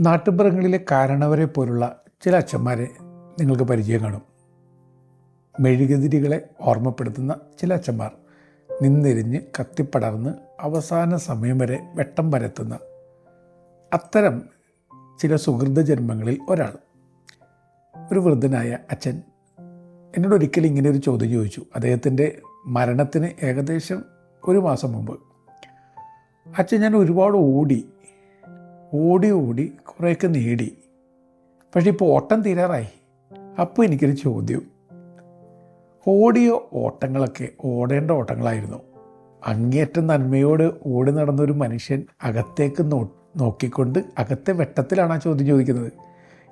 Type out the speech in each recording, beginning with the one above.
നാട്ടുമ്പുറങ്ങളിലെ കാരണവരെ പോലുള്ള ചില അച്ഛന്മാരെ നിങ്ങൾക്ക് പരിചയം കാണും. മെഴുകുതിരികളെ ഓർമ്മപ്പെടുത്തുന്ന ചില അച്ഛന്മാർ നിന്നെരിഞ്ഞ് കത്തിപ്പടർന്ന് അവസാന സമയം വരെ വെട്ടം പരത്തുന്ന അത്തരം ചില സുഹൃത ജന്മങ്ങളിൽ ഒരാൾ. ഒരു വൃദ്ധനായ അച്ഛൻ എന്നോട് ഒരിക്കലും ഇങ്ങനെ ഒരു ചോദ്യം ചോദിച്ചു. അദ്ദേഹത്തിൻ്റെ മരണത്തിന് ഏകദേശം 1 മാസം മുമ്പ്. അച്ഛൻ, ഞാൻ ഒരുപാട് ഓടി കുറേയൊക്കെ നേടി, പക്ഷേ ഇപ്പോൾ ഓട്ടം തീരാറായി. അപ്പോൾ എനിക്കൊരു ചോദ്യം, ഓടിയ ഓട്ടങ്ങളൊക്കെ ഓടേണ്ട ഓട്ടങ്ങളായിരുന്നു? അങ്ങേയറ്റം നന്മയോട് ഓടി നടന്നൊരു മനുഷ്യൻ അകത്തേക്ക് നോക്കിക്കൊണ്ട് അകത്തെ വെട്ടത്തിലാണ് ആ ചോദ്യം ചോദിക്കുന്നത്.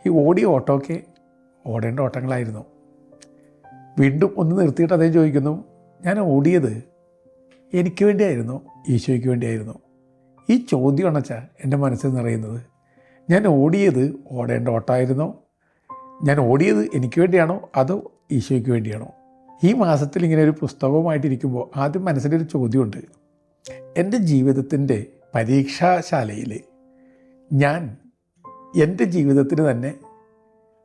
ഈ ഓടിയ ഓട്ടമൊക്കെ ഓടേണ്ട ഓട്ടങ്ങളായിരുന്നു? വീണ്ടും ഒന്ന് നിർത്തിയിട്ട് അദ്ദേഹം ചോദിക്കുന്നു, ഞാൻ ഓടിയത് എനിക്ക് വേണ്ടിയായിരുന്നു, ഈശോയ്ക്ക് വേണ്ടിയായിരുന്നു? ഈ ചോദ്യമാണ് അച്ഛാ എൻ്റെ മനസ്സിൽ നിറയുന്നത്. ഞാൻ ഓടിയത് ഓടേണ്ട ഓട്ടമായിരുന്നോ? ഞാൻ ഓടിയത് എനിക്ക് വേണ്ടിയാണോ അതോ ഈശോയ്ക്ക് വേണ്ടിയാണോ? ഈ മാസത്തിൽ ഇങ്ങനെ ഒരു പുസ്തകവുമായിട്ടിരിക്കുമ്പോൾ ആദ്യം മനസ്സിലൊരു ചോദ്യമുണ്ട്. എൻ്റെ ജീവിതത്തിൻ്റെ പരീക്ഷാശാലയിൽ ഞാൻ എൻ്റെ ജീവിതത്തിന് തന്നെ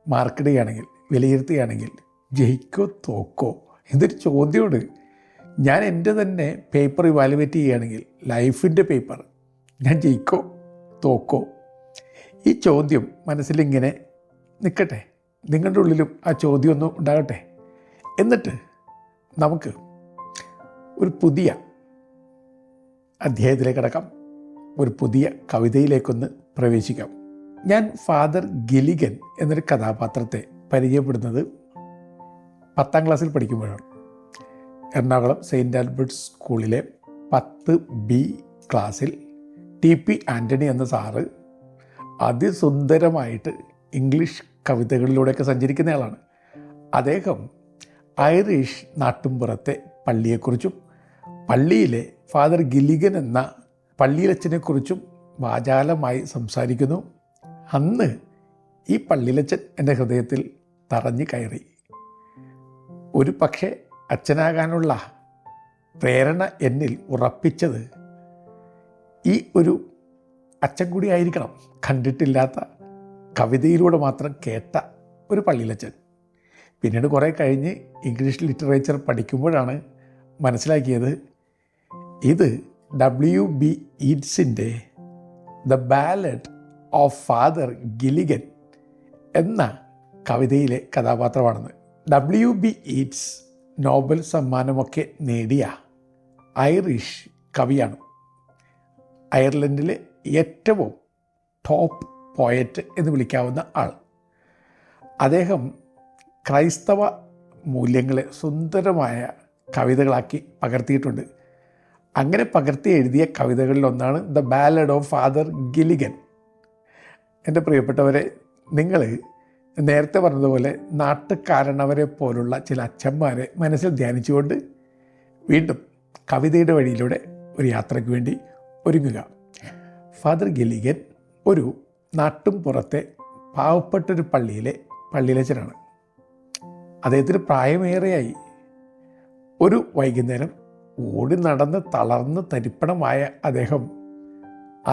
മാർക്കിടുകയാണെങ്കിൽ, വിലയിരുത്തുകയാണെങ്കിൽ ജയിക്കോ തോക്കോ എന്നൊരു ചോദ്യമുണ്ട്. ഞാൻ എൻ്റെ തന്നെ പേപ്പർ ഇവാലുവേറ്റ് ചെയ്യുകയാണെങ്കിൽ, ലൈഫിൻ്റെ പേപ്പർ, ഞാൻ ജയിക്കോ തോക്കോ? ഈ ചോദ്യം മനസ്സിലിങ്ങനെ നിൽക്കട്ടെ. നിങ്ങളുടെ ഉള്ളിലും ആ ചോദ്യം ഒന്നും ഉണ്ടാകട്ടെ. എന്നിട്ട് നമുക്ക് ഒരു പുതിയ അധ്യായത്തിലേക്ക് കടക്കാം. ഒരു പുതിയ കവിതയിലേക്കൊന്ന് പ്രവേശിക്കാം. ഞാൻ ഫാദർ ഗിലിഗൻ എന്നൊരു കഥാപാത്രത്തെ പരിചയപ്പെടുന്നത് 10ാം ക്ലാസ്സിൽ പഠിക്കുമ്പോഴാണ്. എറണാകുളം സെയിൻറ്റ് ആൽബർട്ട്സ് സ്കൂളിലെ 10B ക്ലാസ്സിൽ TP ആൻ്റണി എന്ന സാറ് അതിസുന്ദരമായിട്ട് ഇംഗ്ലീഷ് കവിതകളിലൂടെയൊക്കെ സഞ്ചരിക്കുന്നയാളാണ്. അദ്ദേഹം ഐറിഷ് നാട്ടുമ്പുറത്തെ പള്ളിയെക്കുറിച്ചും പള്ളിയിലെ ഫാദർ ഗിലിഗൻ എന്ന പള്ളിയിലച്ചനെക്കുറിച്ചും വാചാലമായി സംസാരിക്കുന്നു. അന്ന് ഈ പള്ളിയിലച്ചൻ എൻ്റെ ഹൃദയത്തിൽ തറഞ്ഞു കയറി. ഒരു പക്ഷേ അച്ഛനാകാനുള്ള പ്രേരണ എന്നിൽ ഉറപ്പിച്ചത് ഈ ഒരു അച്ഛൻ കൂടി ആയിരിക്കണം. കണ്ടിട്ടില്ലാത്ത, കവിതയിലൂടെ മാത്രം കേട്ട ഒരു പള്ളിയിലച്ചൻ. പിന്നീട് കുറേ കഴിഞ്ഞ് ഇംഗ്ലീഷ് ലിറ്ററേച്ചർ പഠിക്കുമ്പോഴാണ് മനസ്സിലാക്കിയത് ഇത് WB ഈറ്റ്സിൻ്റെ the Ballad of Father Gilligan എന്ന കവിതയിലെ കഥാപാത്രമാണെന്ന്. WB ഈറ്റ്സ് നോബൽ സമ്മാനമൊക്കെ നേടിയ ഐറിഷ് കവിയാണ്. അയർലൻഡിലെ ഏറ്റവും ടോപ്പ് പോയറ്റ് എന്ന് വിളിക്കാവുന്ന ആൾ. അദ്ദേഹം ക്രൈസ്തവ മൂല്യങ്ങളെ സുന്ദരമായ കവിതകളാക്കി പകർത്തിയിട്ടുണ്ട്. അങ്ങനെ പകർത്തി എഴുതിയ കവിതകളിലൊന്നാണ് the Ballad of Father Gilligan. എൻ്റെ പ്രിയപ്പെട്ടവരെ, നിങ്ങൾ നേരത്തെ പറഞ്ഞതുപോലെ നാട്ടുകാരണവരെ പോലുള്ള ചില അച്ഛന്മാരെ മനസ്സിൽ ധ്യാനിച്ചുകൊണ്ട് വീണ്ടും കവിതയുടെ വഴിയിലൂടെ ഒരു യാത്രയ്ക്ക് വേണ്ടി ഒരുങ്ങുക. ഫാദർ ഗിലിഗൻ ഒരു നാട്ടും പുറത്തെ പാവപ്പെട്ടൊരു പള്ളിയിലെ പള്ളിയിലച്ചനാണ്. അദ്ദേഹത്തിന് പ്രായമേറെയായി. ഒരു വൈകുന്നേരം ഓടി നടന്ന് തളർന്ന് തരിപ്പണമായ അദ്ദേഹം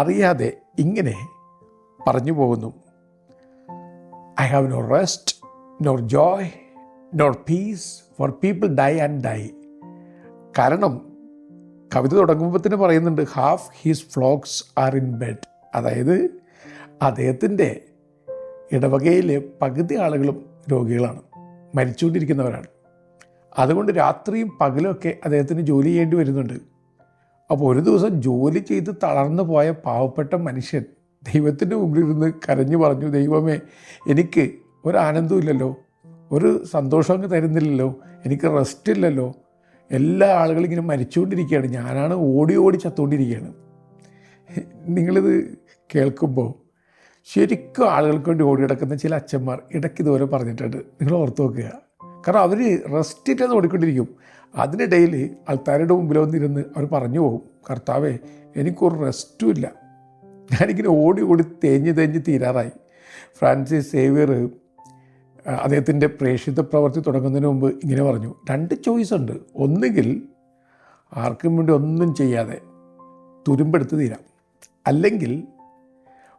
അറിയാതെ ഇങ്ങനെ പറഞ്ഞു പോകുന്നു, I have no rest, nor joy, nor peace, for people die and die. കാരണം കവിത തുടങ്ങുമ്പോൾ തന്നെ പറയുന്നുണ്ട്, half his flocks are in bed. അതായത് അദ്ദേഹത്തിൻ്റെ ഇടവകയിലെ പകുതി ആളുകളും രോഗികളാണ്, മരിച്ചുകൊണ്ടിരിക്കുന്നവരാണ്. അതുകൊണ്ട് രാത്രിയും പകലുമൊക്കെ അദ്ദേഹത്തിന് ജോലി ചെയ്യേണ്ടി വരുന്നുണ്ട്. അപ്പോൾ ഒരു ദിവസം ജോലി ചെയ്ത് തളർന്നു പോയ പാവപ്പെട്ട മനുഷ്യൻ ദൈവത്തിൻ്റെ മുമ്പിലിരുന്ന് കരഞ്ഞു പറഞ്ഞു, ദൈവമേ, എനിക്ക് ഒരു ആനന്ദമില്ലല്ലോ, ഒരു സന്തോഷം അങ്ങ് തരുന്നില്ലല്ലോ, എനിക്ക് റെസ്റ്റ് ഇല്ലല്ലോ, എല്ലാ ആളുകളും ഇങ്ങനെ മരിച്ചുകൊണ്ടിരിക്കുകയാണ്, ഞാനാണ് ഓടി ചത്തുകൊണ്ടിരിക്കുകയാണ്. നിങ്ങളിത് കേൾക്കുമ്പോൾ ശരിക്കും ആളുകൾക്ക് വേണ്ടി ഓടി കിടക്കുന്ന ചില അച്ഛന്മാർ ഇടയ്ക്ക് ഇതുപോലെ പറഞ്ഞിട്ടുണ്ട്. നിങ്ങൾ ഓർത്ത് നോക്കുക. കാരണം അവർ റെസ്റ്റില്ലെന്ന് ഓടിക്കൊണ്ടിരിക്കും. അതിനിടയിൽ ആൾക്കാരുടെ മുമ്പിൽ വന്നിരുന്ന് അവർ പറഞ്ഞു പോകും, കർത്താവേ, എനിക്കൊരു റെസ്റ്റും ഇല്ല, ഞാനിങ്ങനെ ഓടി തേഞ്ഞ് തീരാറായി. ഫ്രാൻസിസ് സേവിയർ അദ്ദേഹത്തിൻ്റെ പ്രേക്ഷിത പ്രവൃത്തി തുടങ്ങുന്നതിന് മുമ്പ് ഇങ്ങനെ പറഞ്ഞു, 2 ചോയ്സ് ഉണ്ട്. ഒന്നുകിൽ ആർക്കും വേണ്ടി ഒന്നും ചെയ്യാതെ തുരുമ്പെടുത്ത് തീരാം, അല്ലെങ്കിൽ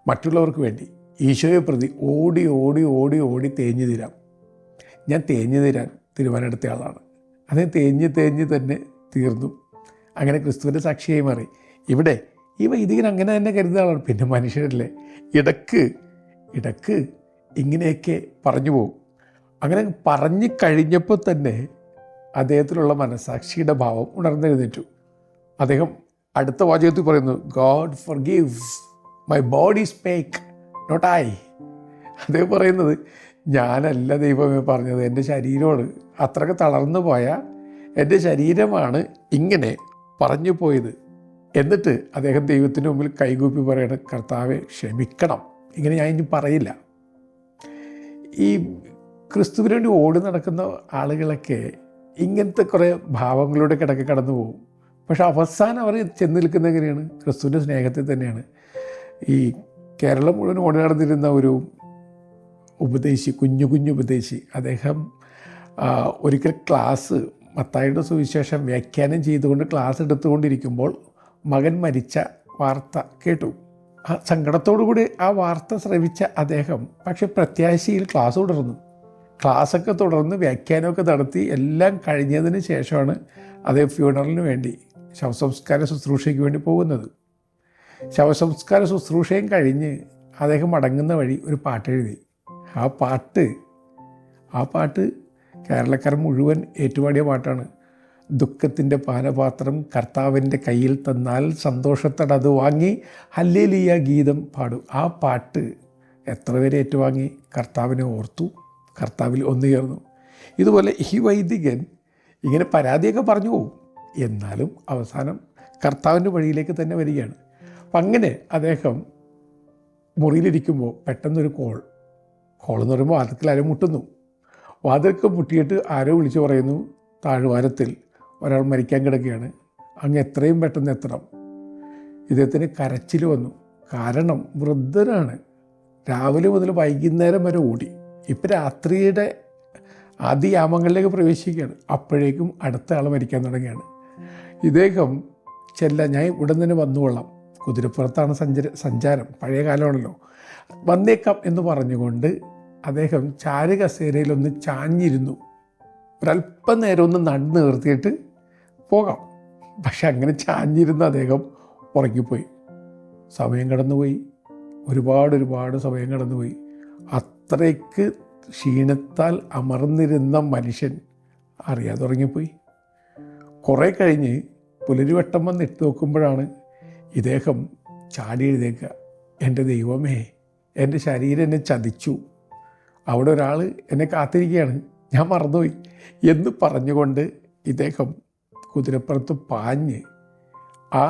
മറ്റുള്ളവർക്ക് വേണ്ടി ഈശോയെ പ്രതി ഓടി ഓടി ഓടി ഓടി തേഞ്ഞു തീരാം. ഞാൻ തേഞ്ഞു തീരാൻ തീരുമാനമെടുത്ത ആളാണ്. അതേ തേഞ്ഞ് തന്നെ തീർന്നു. അങ്ങനെ ക്രിസ്തുവിൻ്റെ സാക്ഷിയായി മാറി. ഇവിടെ ഈ വൈദികൻ അങ്ങനെ തന്നെ കരുതുന്ന ആളാണ്. പിന്നെ മനുഷ്യരല്ലേ, ഇടക്ക് ഇങ്ങനെയൊക്കെ പറഞ്ഞു പോകും. അങ്ങനെ പറഞ്ഞു കഴിഞ്ഞപ്പോൾ തന്നെ അദ്ദേഹത്തിലുള്ള മനസാക്ഷിയുടെ ഭാവം ഉണർന്നെഴുന്നേറ്റു. അദ്ദേഹം അടുത്ത വാചകത്തിൽ പറയുന്നു, God forgives my body spake not I. അദ്ദേഹം പറയുന്നത്, ഞാനല്ല ദൈവമേ പറഞ്ഞത്, എൻ്റെ ശരീരമാണ്. അത്രയ്ക്ക് തളർന്നു പോയ എൻ്റെ ശരീരമാണ് ഇങ്ങനെ പറഞ്ഞു പോയത്. എന്നിട്ട് അദ്ദേഹം ദൈവത്തിന് മുമ്പിൽ കൈകൂപ്പി പറയണം, കർത്താവെ ക്ഷമിക്കണം, ഇങ്ങനെ ഞാൻ ഇനി പറയില്ല. ഈ ക്രിസ്തുവിന് വേണ്ടി ഓടി നടക്കുന്ന ആളുകളൊക്കെ ഇങ്ങനത്തെ കുറേ ഭാവങ്ങളിലൂടെ കടന്നു പോകും. പക്ഷെ അവസാനം അവർ ചെന്ന് നിൽക്കുന്നത് എങ്ങനെയാണ്? ക്രിസ്തുവിൻ്റെ സ്നേഹത്തിൽ തന്നെയാണ്. ഈ കേരളം മുഴുവൻ ഓടി നടന്നിരുന്ന ഒരു ഉപദേശി, കുഞ്ഞു ഉപദേശി, അദ്ദേഹം ഒരിക്കൽ ക്ലാസ് മത്തായിയുടെ സുവിശേഷം വ്യാഖ്യാനം ചെയ്തുകൊണ്ട് ക്ലാസ് എടുത്തുകൊണ്ടിരിക്കുമ്പോൾ മകൻ മരിച്ച വാർത്ത കേട്ടു. ആ സങ്കടത്തോടു കൂടി ആ വാർത്ത ശ്രവിച്ച അദ്ദേഹം പക്ഷെ പ്രത്യാശയിൽ ക്ലാസ് തുടർന്നു. ക്ലാസ്സൊക്കെ തുടർന്ന് വ്യാഖ്യാനമൊക്കെ നടത്തി എല്ലാം കഴിഞ്ഞതിന് ശേഷമാണ് അദ്ദേഹം ഫ്യൂണറലിന് വേണ്ടി, ശവസംസ്കാര ശുശ്രൂഷയ്ക്ക് വേണ്ടി പോകുന്നത്. ശവസംസ്കാര ശുശ്രൂഷയും കഴിഞ്ഞ് അദ്ദേഹം മടങ്ങുന്ന വഴി ഒരു പാട്ടെഴുതി. ആ പാട്ട് കേരളക്കാരൻ മുഴുവൻ ഏറ്റുപാടിയ പാട്ടാണ്. ദുഃഖത്തിൻ്റെ പാനപാത്രം കർത്താവിൻ്റെ കയ്യിൽ തന്നാൽ സന്തോഷത്തോടെ അത് വാങ്ങി ഹല്ലേലൂയ ഗീതം പാടും. ആ പാട്ട് എത്ര പേര് ഏറ്റുവാങ്ങി കർത്താവിനെ ഓർത്തു, കർത്താവിൽ ഒന്നുചേർന്നു. ഇതുപോലെ ഈ വൈദികൻ ഇങ്ങനെ പരാതിയൊക്കെ പറഞ്ഞു പോകും, എന്നാലും അവസാനം കർത്താവിൻ്റെ വഴിയിലേക്ക് തന്നെ വരികയാണ്. അപ്പം അങ്ങനെ അദ്ദേഹം മുറിയിലിരിക്കുമ്പോൾ പെട്ടെന്നൊരു കോൾ എന്ന് പറയുമ്പോൾ വാതിൽക്കൽ ആരും മുട്ടുന്നു. വാതിൽക്ക് മുട്ടിയിട്ട് ആരോ വിളിച്ചു പറയുന്നു, താഴ്വാരത്തിൽ ഒരാൾ മരിക്കാൻ കിടക്കുകയാണ്, അങ്ങ് എത്രയും പെട്ടെന്ന് എത്തണം. ഇദ്ദേഹത്തിന് കരച്ചിൽ വന്നു. കാരണം വൃദ്ധനാണ്. രാവിലെ മുതൽ വൈകുന്നേരം വരെ ഓടി. ഇപ്പം രാത്രിയുടെ ആദ്യയാമങ്ങളിലേക്ക് പ്രവേശിക്കുകയാണ്. അപ്പോഴേക്കും അടുത്ത ആൾ മരിക്കാൻ തുടങ്ങുകയാണ്. ഇദ്ദേഹം ഞാൻ ഉടൻ തന്നെ വന്നുകൊള്ളാം, കുതിരപ്പുറത്താണ് സഞ്ചാരം, പഴയ കാലമാണല്ലോ, വന്നേക്കാം എന്ന് പറഞ്ഞുകൊണ്ട് അദ്ദേഹം ചാരുകസേരയിലൊന്ന് ചാഞ്ഞിരുന്നു. ഒരല്പം നേരം ഒന്ന് നടന്ന് നിർത്തിയിട്ട് പോകാം. പക്ഷെ അങ്ങനെ ചാഞ്ഞിരുന്ന അദ്ദേഹം ഉറങ്ങിപ്പോയി. സമയം കടന്നുപോയി, ഒരുപാട് സമയം കടന്നുപോയി. അത്രയ്ക്ക് ക്ഷീണത്താൽ അമർന്നിരുന്ന മനുഷ്യൻ അറിയാതെ ഉറങ്ങിപ്പോയി. കുറേ കഴിഞ്ഞ് പുലരിവട്ടം വന്ന് ഇട്ട് നോക്കുമ്പോഴാണ് ഇദ്ദേഹം ചാടി എഴുതേക്കുക. എൻ്റെ ദൈവമേ, എൻ്റെ ശരീരം എന്നെ ചതിച്ചു, അവിടെ ഒരാൾ എന്നെ കാത്തിരിക്കുകയാണ്, ഞാൻ മറന്നുപോയി എന്ന് പറഞ്ഞുകൊണ്ട് ഇദ്ദേഹം കുതിരപ്പുറത്ത് പാഞ്ഞ് ആ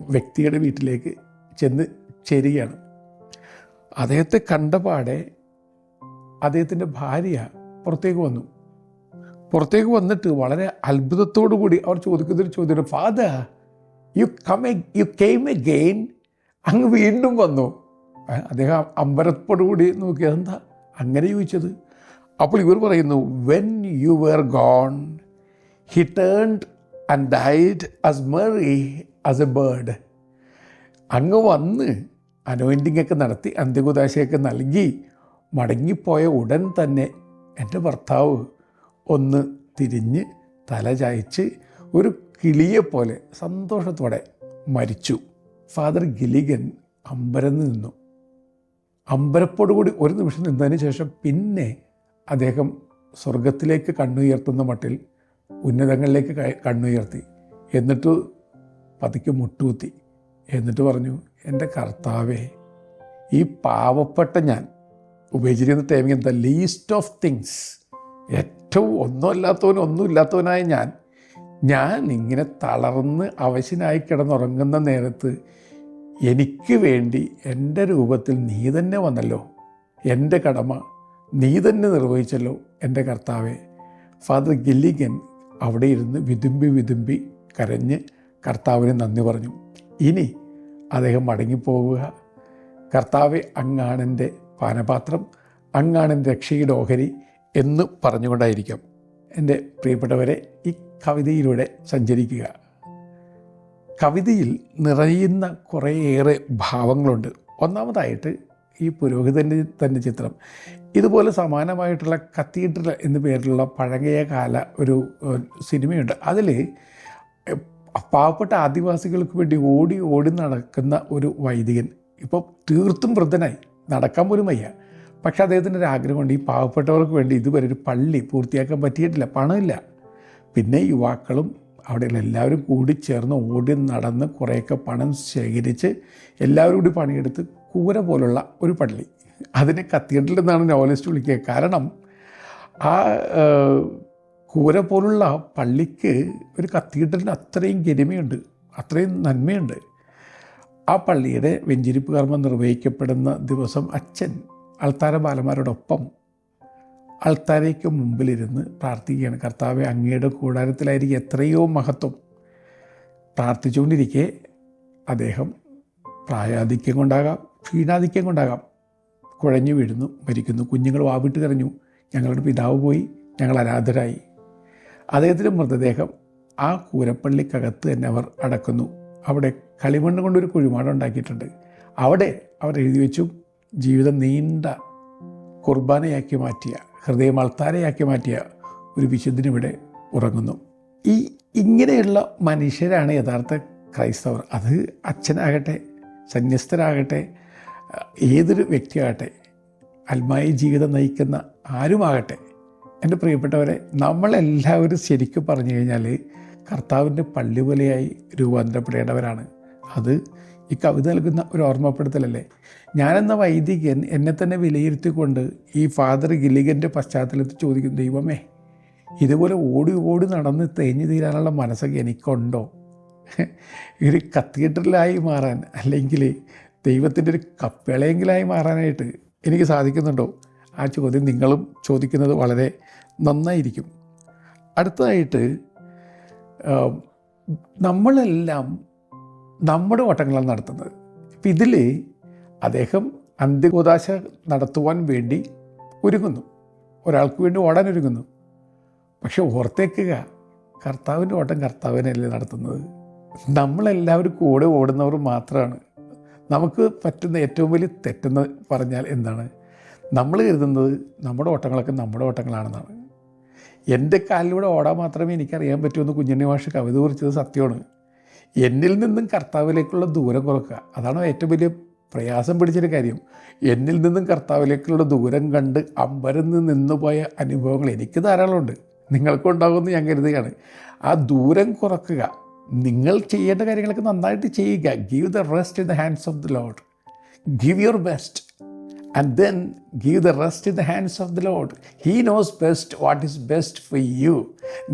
വ്യക്തിയുടെ വീട്ടിലേക്ക് ചെന്ന് ചേരുകയാണ്. അദ്ദേഹത്തെ കണ്ടപാടെ അദ്ദേഹത്തിൻ്റെ ഭാര്യ പുറത്തേക്ക് വന്നിട്ട് വളരെ അത്ഭുതത്തോടു കൂടി അവർ ചോദിക്കുന്നൊരു ചോദ്യമാണ്, ഫാദർ യു കെയിം അഗെയിൻ, അങ്ങ് വീണ്ടും വന്നു. അദ്ദേഹം അമ്പരപ്പോടുകൂടി നോക്കി, എന്താ അങ്ങനെ ചോദിച്ചത്? അപ്പോൾ ഇവർ പറയുന്നു, when you were gone he turned and died as merry as a bird. അങ്ങ് വന്ന് അനോയിൻറ്റിംഗ് ഒക്കെ നടത്തി അന്ത്യകുദാശയൊക്കെ നൽകി മടങ്ങിപ്പോയ ഉടൻ തന്നെ എൻ്റെ ഭർത്താവ് ഒന്ന് തിരിഞ്ഞ് തല ചായ്ച്ച് ഒരു കിളിയെപ്പോലെ സന്തോഷത്തോടെ മരിച്ചു. ഫാദർ ഗില്ലിഗൻ അമ്പരന്ന് നിന്നു. അമ്പരപ്പോടുകൂടി ഒരു നിമിഷം നിന്നതിന് ശേഷം പിന്നെ അദ്ദേഹം സ്വർഗത്തിലേക്ക് കണ്ണുയർത്തുന്ന മട്ടിൽ ഉന്നതങ്ങളിലേക്ക് കണ്ണുയർത്തി. എന്നിട്ട് പതുക്കെ മുട്ടുകുത്തി. എന്നിട്ട് പറഞ്ഞു, എൻ്റെ കർത്താവേ, ഈ പാവപ്പെട്ട ഞാൻ, ഉപയോഗിച്ചിരിക്കുന്ന ടൈമിങ് എന്താ, ലീസ്റ്റ് ഓഫ് തിങ്സ്, ഏറ്റവും ഒന്നുമില്ലാത്തവനായ ഞാൻ ഇങ്ങനെ തളർന്ന് അവശനായി കിടന്നുറങ്ങുന്ന നേരത്ത് എനിക്ക് വേണ്ടി എൻ്റെ രൂപത്തിൽ നീ തന്നെ വന്നല്ലോ, എൻ്റെ കടമ നീ തന്നെ നിർവഹിച്ചല്ലോ എൻ്റെ കർത്താവെ. ഫാദർ ഗില്ലിഗൻ അവിടെ ഇരുന്ന് വിതുമ്പി കരഞ്ഞ് കർത്താവിന് നന്ദി പറഞ്ഞു. ഇനി അദ്ദേഹം മടങ്ങിപ്പോവുക, കർത്താവെ അങ്ങാണെൻ്റെ പാനപാത്രം, അങ്ങാണെൻ്റെ രക്ഷയുടെ ഓഹരി എന്ന് പറഞ്ഞുകൊണ്ടായിരിക്കാം. എൻ്റെ പ്രിയപ്പെട്ടവരെ, ഈ കവിതയിലൂടെ സഞ്ചരിക്കുക. കവിതയിൽ നിറയുന്ന കുറേയേറെ ഭാവങ്ങളുണ്ട്. ഒന്നാമതായിട്ട് ഈ പുരോഹിതൻ്റെ തന്നെ ചിത്രം. ഇതുപോലെ സമാനമായിട്ടുള്ള കത്തീഡ്രൽ എന്നു പേരിലുള്ള പഴകിയ കാല ഒരു സിനിമയുണ്ട്. അതിൽ പാവപ്പെട്ട ആദിവാസികൾക്ക് വേണ്ടി ഓടി ഓടി നടക്കുന്ന ഒരു വൈദികൻ ഇപ്പോൾ തീർത്തും വൃദ്ധനായി, നടക്കാൻ പോലും വയ്യ. പക്ഷേ അദ്ദേഹത്തിൻ്റെ ഒരു ആഗ്രഹമുണ്ട്, ഈ പാവപ്പെട്ടവർക്ക് വേണ്ടി ഇതുവരെ ഒരു പള്ളി പൂർത്തിയാക്കാൻ പറ്റിയിട്ടില്ല, പണമില്ല. പിന്നെ യുവാക്കളും അവിടെയുള്ള എല്ലാവരും കൂടി ചേർന്ന് ഓടി നടന്ന് കുറേയൊക്കെ പണം ശേഖരിച്ച് എല്ലാവരും കൂടി പണിയെടുത്ത് കൂര പോലുള്ള ഒരു പള്ളി, അതിനെ കത്തീഡ്രൽ എന്നാണ് നോവലിസ്റ്റ് വിളിക്കുക. കാരണം ആ കൂര പോലുള്ള പള്ളിക്ക് ഒരു കത്തീഡ്രലിന് അത്രയും ഗരിമയുണ്ട്, അത്രയും നന്മയുണ്ട്. ആ പള്ളിയുടെ വെഞ്ചിരിപ്പ് കർമ്മം നിർവഹിക്കപ്പെടുന്ന ദിവസം അച്ഛൻ അൾത്താര ബാലന്മാരോടൊപ്പം അൾത്താരയ്ക്ക് മുമ്പിലിരുന്ന് പ്രാർത്ഥിക്കുകയാണ്. കർത്താവെ, അങ്ങയുടെ കൂടാരത്തിലായിരിക്കും എത്രയോ മഹത്വം. പ്രാർത്ഥിച്ചുകൊണ്ടിരിക്കെ അദ്ദേഹം പ്രായാധിക്യം കൊണ്ടാകാം, ക്ഷീണാധിക്യം കൊണ്ടാകാം, കുഴഞ്ഞു വീഴുന്നു, മരിക്കുന്നു. കുഞ്ഞുങ്ങൾ വാവിട്ട് കരഞ്ഞു, ഞങ്ങളുടെ പിതാവ് പോയി, ഞങ്ങൾ അനാഥരായി. അദ്ദേഹത്തിൻ്റെ മൃതദേഹം ആ കൂരപ്പള്ളിക്കകത്ത് തന്നെ അവർ അടക്കുന്നു. അവിടെ കളിമണ്ണ് കൊണ്ടൊരു കുഴിമാടം അവിടെ അവർ എഴുതി വെച്ചു, ജീവിതം നീണ്ട കുർബാനയാക്കി മാറ്റിയ, ഹൃദയം അൾത്താരയാക്കി മാറ്റിയ ഒരു വിശുദ്ധനിവിടെ ഉറങ്ങുന്നു. ഇങ്ങനെയുള്ള മനുഷ്യരാണ് യഥാർത്ഥ ക്രൈസ്തവർ. അത് അച്ഛനാകട്ടെ, സന്യസ്തരാകട്ടെ, ഏതൊരു വ്യക്തിയാകട്ടെ, ആത്മായ ജീവിതം നയിക്കുന്ന ആരുമാകട്ടെ, എൻ്റെ പ്രിയപ്പെട്ടവരെ, നമ്മളെല്ലാവരും ശരിക്കും പറഞ്ഞു കഴിഞ്ഞാൽ കർത്താവിൻ്റെ പള്ളി പോലെയായി രൂപാന്തരപ്പെടേണ്ടവരാണ്. അത് ഈ കവിത നൽകുന്ന ഒരു ഓർമ്മപ്പെടുത്തലല്ലേ. ഞാനെന്ന വൈദികൻ എന്നെ തന്നെ വിലയിരുത്തിക്കൊണ്ട് ഈ ഫാദർ ഗില്ലിഗൻ്റെ പശ്ചാത്തലത്തിൽ ചോദിക്കും, ദൈവമേ, ഇതുപോലെ ഓടി ഓടി നടന്ന് തേഞ്ഞു തീരാനുള്ള മനസ്സൊക്കെ എനിക്കുണ്ടോ? ഒരു കത്തീഡ്രലായി മാറാൻ, അല്ലെങ്കിൽ ദൈവത്തിൻ്റെ ഒരു കപ്പേളയെങ്കിലായി മാറാനായിട്ട് എനിക്ക് സാധിക്കുന്നുണ്ടോ? ആ ചോദ്യം നിങ്ങളും ചോദിക്കുന്നത് വളരെ നന്നായിരിക്കും. അടുത്തതായിട്ട്, നമ്മളെല്ലാം നമ്മുടെ ഓട്ടങ്ങളാണ് നടത്തുന്നത്. ഇപ്പം ഇതിൽ അദ്ദേഹം അന്ത്യകൂദാശ നടത്തുവാൻ വേണ്ടി ഒരുങ്ങുന്നു, ഒരാൾക്ക് വേണ്ടി ഓടാൻ ഒരുങ്ങുന്നു. പക്ഷെ ഓർത്തേക്കുക, കർത്താവിൻ്റെ ഓട്ടം കർത്താവിനല്ലേ നടത്തുന്നത്. നമ്മളെല്ലാവരും കൂടെ ഓടുന്നവർ മാത്രമാണ്. നമുക്ക് പറ്റുന്ന ഏറ്റവും വലിയ തെറ്റെന്ന് പറഞ്ഞാൽ എന്താണ്? നമ്മൾ കരുതുന്നത് നമ്മുടെ ഓട്ടങ്ങളൊക്കെ നമ്മുടെ ഓട്ടങ്ങളാണെന്നാണ്. എൻ്റെ കാലിലൂടെ ഓടാൻ മാത്രമേ എനിക്കറിയാൻ പറ്റുമെന്ന് കുഞ്ഞുണ്ണി മാഷ് കവിത കുറിച്ചത് സത്യമാണ്. എന്നിൽ നിന്നും കർത്താവിലേക്കുള്ള ദൂരം കുറക്കുക, അതാണ് ഏറ്റവും വലിയ പ്രയാസം പിടിച്ചൊരു കാര്യം. എന്നിൽ നിന്നും കർത്താവിലേക്കുള്ള ദൂരം കണ്ട് അമ്പരന്ന് നിന്നുപോയ അനുഭവങ്ങൾ എനിക്ക് ധാരാളമുണ്ട്, നിങ്ങൾക്കുണ്ടാകുമെന്ന് ഞാൻ കരുതുകയാണ്. ആ ദൂരം കുറക്കുക, നിങ്ങൾ ചെയ്യേണ്ട കാര്യങ്ങളൊക്കെ നന്നായിട്ട് ചെയ്യുക. Give the rest in the hands of the Lord. Give your best and then give the rest in the hands of the Lord. He knows best what is best for you.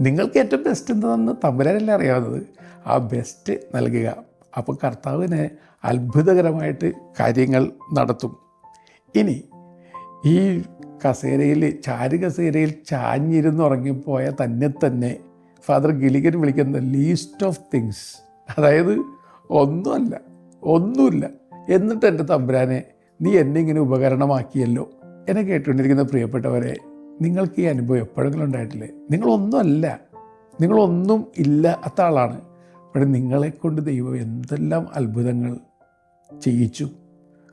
നിങ്ങൾക്ക് ഏറ്റവും best എന്താണെന്ന് തമ്പുരാനല്ലേ അറിയാവുന്നത്. ആ best നൽകുക. അപ്പോൾ കർത്താവിന് അത്ഭുതകരമായിട്ട് കാര്യങ്ങൾ നടത്തും. ഇനി ഈ ചാരുകസേരയിൽ ചാഞ്ഞിരുന്ന് ഉറങ്ങിപ്പോയ തന്നെ ഫാദർ ഗിലിഗൻ വിളിക്കുന്ന ലീസ്റ്റ് ഓഫ് തിങ്സ്, അതായത് ഒന്നുമില്ല, എന്നിട്ട് എൻ്റെ തമ്പുരാനെ നീ എന്നെ ഇങ്ങനെ ഉപകരണമാക്കിയല്ലോ. എന്നെ കേട്ടുകൊണ്ടിരിക്കുന്ന പ്രിയപ്പെട്ടവരെ, നിങ്ങൾക്ക് ഈ അനുഭവം എപ്പോഴെങ്കിലും ഉണ്ടായിട്ടില്ലേ? നിങ്ങളൊന്നും ഇല്ലാത്ത ആളാണ്. പക്ഷേ നിങ്ങളെക്കൊണ്ട് ദൈവം എന്തെല്ലാം അത്ഭുതങ്ങൾ ചെയ്യിച്ചു,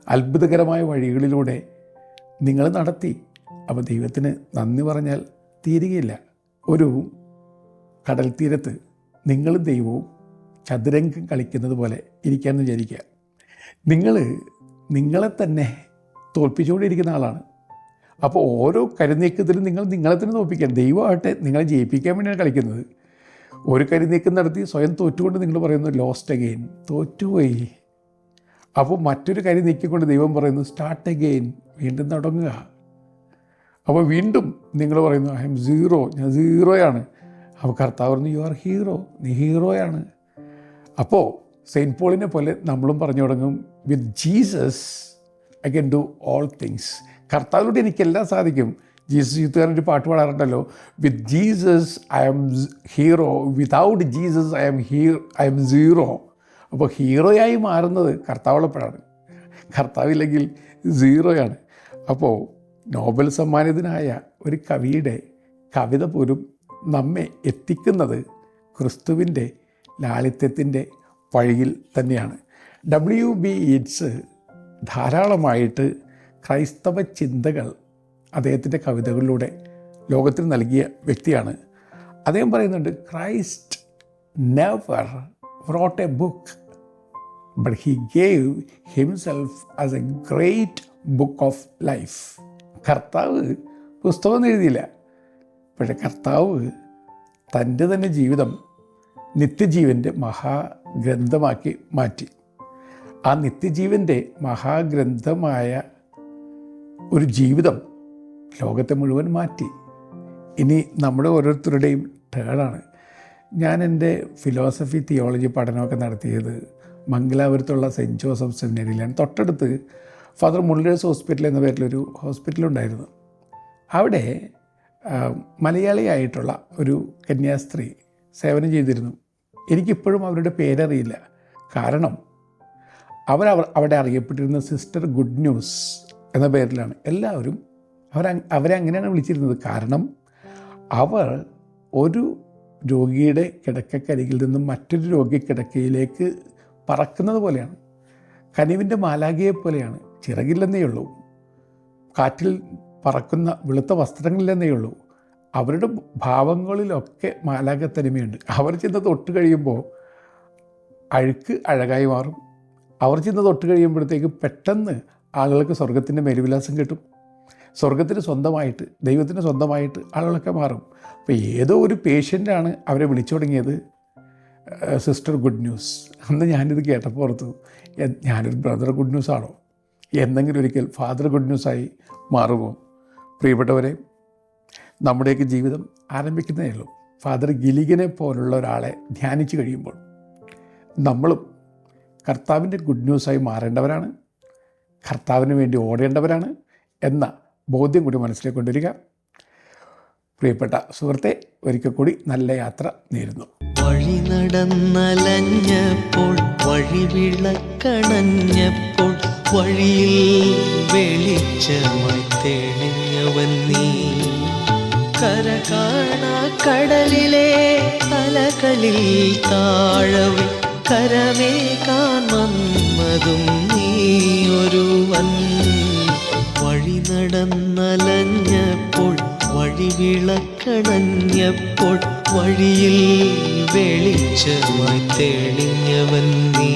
അത്ഭുതകരമായ വഴികളിലൂടെ നിങ്ങൾ നടത്തി. അപ്പോൾ ദൈവത്തിന് നന്ദി പറഞ്ഞാൽ തീരുകയില്ല. ഒരു കടൽ തീരത്ത് നിങ്ങളും ദൈവവും ചതുരംഗം കളിക്കുന്നത് പോലെ ഇരിക്കാമെന്ന് വിചാരിക്കുക. നിങ്ങളെ തന്നെ തോൽപ്പിച്ചുകൊണ്ടിരിക്കുന്ന ആളാണ്. അപ്പോൾ ഓരോ കരുനീക്കത്തിലും നിങ്ങളെ തന്നെ തോൽപ്പിക്കാൻ, ദൈവമാകട്ടെ നിങ്ങളെ ജയിപ്പിക്കാൻ വേണ്ടിയാണ് കളിക്കുന്നത്. ഒരു കരുനീക്കം നടത്തി സ്വയം തോറ്റുകൊണ്ട് നിങ്ങൾ പറയുന്നു ലോസ്റ്റ് അഗെയിൻ, തോറ്റുപോയി. അപ്പോൾ മറ്റൊരു കരി നീക്കിക്കൊണ്ട് ദൈവം പറയുന്നു സ്റ്റാർട്ട് അഗെയിൻ, വീണ്ടും തുടങ്ങുക. അപ്പോൾ വീണ്ടും നിങ്ങൾ പറയുന്നു ഐ എം സീറോ, ഞാൻ സീറോയാണ്. അപ്പോൾ കർത്താവ് പറഞ്ഞു യു ആർ ഹീറോ, നീ ഹീറോയാണ്. അപ്പോൾ സെയിൻറ്റ് പോളിനെ പോലെ നമ്മളും പറഞ്ഞു തുടങ്ങും with Jesus I can do all things. കർത്താവിലൂടെ എനിക്കെല്ലാം സാധിക്കും. ജീസസ് യൂത്തുകാരൻ്റെ പാട്ട് പാടാറുണ്ടല്ലോ, with Jesus I am hero, without Jesus I am zero. അപ്പോൾ ഹീറോയായി മാറുന്നത് കർത്താവുള്ളപ്പോഴാണ്, കർത്താവില്ലെങ്കിൽ സീറോയാണ്. അപ്പോൾ നോബൽ സമ്മാനിതനായ ഒരു കവിയുടെ കവിത പോലും നമ്മെ എത്തിക്കുന്നത് ക്രിസ്തുവിൻ്റെ ലാളിത്യത്തിൻ്റെ വഴിയിൽ തന്നെയാണ്. W.B. യീറ്റ്സ് ധാരാളമായിട്ട് ക്രൈസ്തവ ചിന്തകൾ അദ്ദേഹത്തിൻ്റെ കവിതകളിലൂടെ ലോകത്തിന് നൽകിയ വ്യക്തിയാണ്. അദ്ദേഹം പറയുന്നുണ്ട്, Christ never wrote a book, but he gave himself as a great book of life. കർത്താവ് പുസ്തകം എഴുതിയില്ല, പക്ഷെ കർത്താവ് തൻ്റെ തന്നെ ജീവിതം നിത്യജീവൻ്റെ മഹാഗ്രന്ഥമാക്കി മാറ്റി. ആ നിത്യജീവൻ്റെ മഹാഗ്രന്ഥമായ ഒരു ജീവിതം ലോകത്തെ മുഴുവൻ മാറ്റി. ഇനി നമ്മുടെ ഓരോരുത്തരുടെയും ടേണാണ്. ഞാൻ എൻ്റെ ഫിലോസഫി തിയോളജി പഠനമൊക്കെ നടത്തിയത് മംഗലാപുരത്തുള്ള സെൻറ്റ് ജോസഫ് സെമിനറിയിലാണ്. തൊട്ടടുത്ത് ഫാദർ മുള്ളേഴ്സ് ഹോസ്പിറ്റൽ എന്ന പേരിലൊരു ഹോസ്പിറ്റലുണ്ടായിരുന്നു. അവിടെ മലയാളിയായിട്ടുള്ള ഒരു കന്യാസ്ത്രീ സേവനം ചെയ്തിരുന്നു. എനിക്കിപ്പോഴും അവരുടെ പേരറിയില്ല. കാരണം അവിടെ അറിയപ്പെട്ടിരുന്ന സിസ്റ്റർ ഗുഡ് ന്യൂസ് എന്ന പേരിലാണ്. എല്ലാവരും അവരെ അങ്ങനെയാണ് വിളിച്ചിരുന്നത്. കാരണം അവർ ഒരു രോഗിയുടെ കിടക്കക്കരികിൽ നിന്നും മറ്റൊരു രോഗി കിടക്കയിലേക്ക് പറക്കുന്നത് പോലെയാണ്. കനിവിൻ്റെ മാലാഖയെ പോലെയാണ്. ചിറകില്ലെന്നേ ഉള്ളൂ, കാറ്റിൽ പറക്കുന്ന വെളുത്ത വസ്ത്രങ്ങളില്ലെന്നേ ഉള്ളൂ. അവരുടെ ഭാവങ്ങളിലൊക്കെ മാലാഖത്തനിമയുണ്ട്. അവർ ചെന്ന് തൊട്ട് കഴിയുമ്പോൾ അഴുക്ക് അഴകായി മാറും. അവർ ചെന്ന് തൊട്ട് കഴിയുമ്പോഴത്തേക്ക് പെട്ടെന്ന് ആളുകൾക്ക് സ്വർഗത്തിൻ്റെ മേലുവിലാസം കിട്ടും. സ്വർഗത്തിന് സ്വന്തമായിട്ട്, ദൈവത്തിന് സ്വന്തമായിട്ട് ആളുകളൊക്കെ മാറും. അപ്പോൾ ഏതോ ഒരു പേഷ്യൻ്റാണ് അവരെ വിളിച്ചു തുടങ്ങിയത് സിസ്റ്റർ ഗുഡ് ന്യൂസ്. അന്ന് ഞാനിത് കേട്ടപ്പോൾ ഓർത്തു, ഞാനൊരു ബ്രദർ ഗുഡ് ന്യൂസ് ആണോ? എന്തെങ്കിലും ഒരിക്കൽ ഫാദർ ഗുഡ് ന്യൂസായി മാറുമോ? പ്രിയപ്പെട്ടവരെ, നമ്മുടെയൊക്കെ ജീവിതം ആരംഭിക്കുന്നതേ ഉള്ളൂ. ഫാദർ ഗിലിഗനെ പോലുള്ള ഒരാളെ ധ്യാനിച്ചു കഴിയുമ്പോൾ നമ്മളും കർത്താവിൻ്റെ ഗുഡ് ന്യൂസായി മാറേണ്ടവരാണ്, കർത്താവിന് വേണ്ടി ഓടേണ്ടവരാണ് എന്ന ബോധ്യം കൂടി മനസ്സിലേക്ക് കൊണ്ടുവരിക. പ്രിയപ്പെട്ട സുഹൃത്തെ, ഒരിക്കൽ കൂടി നല്ല യാത്ര നേരുന്നു. വഴി നടന്നലഞ്ഞപ്പോൾ വഴി വിളക്കണഞ്ഞപ്പോൾ വഴിയിൽ വെളിച്ചമായി തെളിഞ്ഞവൻ നീ. കര കാണാ കടലിലെ അലകളിൽ താഴവേ കരമേകാൻ വന്നതും നീയൊരുവൻ. വഴി നടന്നലഞ്ഞപ്പോൾ വഴി വിളക്കണഞ്ഞപ്പോൾ വഴിയിൽ വെളിച്ചമായി തെളിഞ്ഞവൻ നീ.